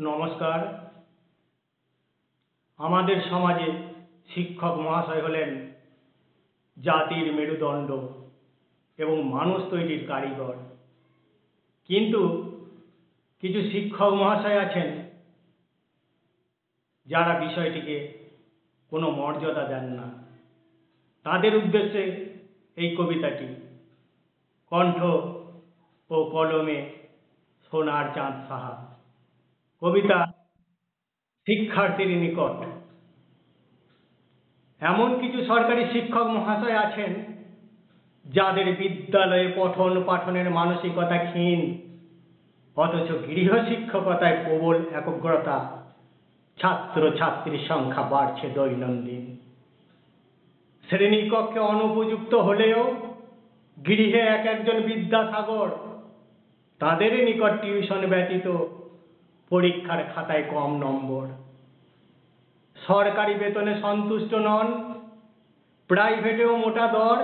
নমস্কার। আমাদের সমাজে শিক্ষক মহাশয় হলেন জাতির মেরুদণ্ড এবং মানুষ তৈরির কারিগর। কিন্তু কিছু শিক্ষক মহাশয় আছেন যারা বিষয়টিকে কোনো মর্যাদা দেন না। তাদের উদ্দেশ্যে এই কবিতাটি। কণ্ঠ ও কলমে সোনার চাঁদ সাহা। কবিতা শিক্ষার্থীর নিকট। এমন কিছু সরকারি শিক্ষক মহাশয় আছেন যাদের বিদ্যালয়ে পঠন পাঠনের মানসিকতা ক্ষীণ, অথচ গৃহশিক্ষকতায় প্রবল একগ্রতা। ছাত্র ছাত্রীর সংখ্যা বাড়ছে দৈনন্দিন। শ্রেণীকক্ষে অনুপযুক্ত হলেও গৃহে এক একজন বিদ্যাসাগর। তাদের নিকট টিউশন ব্যতীত পরীক্ষার খাতায় কম নম্বর। সরকারি বেতনে সন্তুষ্ট নন, প্রাইভেটেও মোটা দর।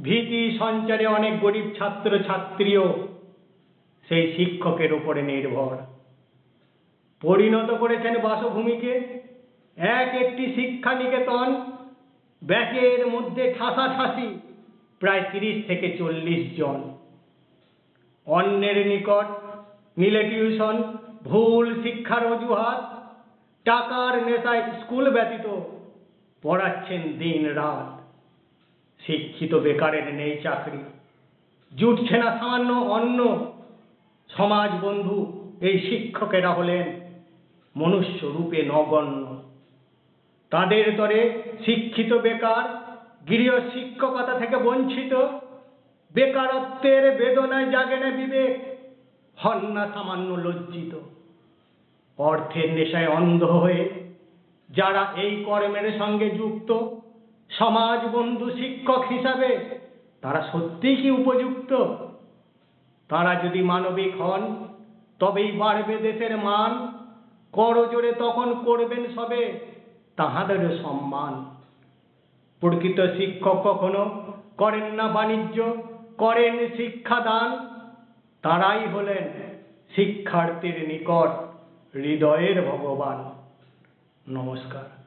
ভীতি সঞ্চারে অনেক গরিব ছাত্র ছাত্রীও সেই শিক্ষকের উপরে নির্ভর। পরিণত করেছেন বাসভূমিকে এক একটি শিক্ষা নিকেতন। ব্যাচের মধ্যে ঠাসাঠাসি প্রায় 30 থেকে 40 জন। অন্যের নিকট নিলে টিউশন ভুল শিক্ষার অজুহাত। টাকার নেশায় স্কুল ব্যতীত পড়াচ্ছেন দিন রাত। শিক্ষিত বেকারের নেই চাকরি, জুটছে না সামান্য অন্ন। সমাজ বন্ধু এই শিক্ষকেরা হলেন মনুষ্য রূপে নগণ্য। তাদের তরে শিক্ষিত বেকার গৃহ শিক্ষকতা থেকে বঞ্চিত। বেকারত্বের বেদনায় জাগে না বিবেক, হন না সামান্য লজ্জিত। অর্থের নেশায় অন্ধ হয়ে যারা এই কর্মের সঙ্গে যুক্ত, সমাজ বন্ধু শিক্ষক হিসাবে তারা সত্যিই কি উপযুক্ত? তারা যদি মানবিক হন তবেই বাড়বে দেশের মান। করজোড়ে তখন করবেন সবে তাহাদের সম্মান। প্রকৃত শিক্ষক কখনো করেন না বাণিজ্য, করেন শিক্ষাদান। তারাই হলেন শিক্ষার্থীর নিকট হৃদয়ের ভগবান। নমস্কার।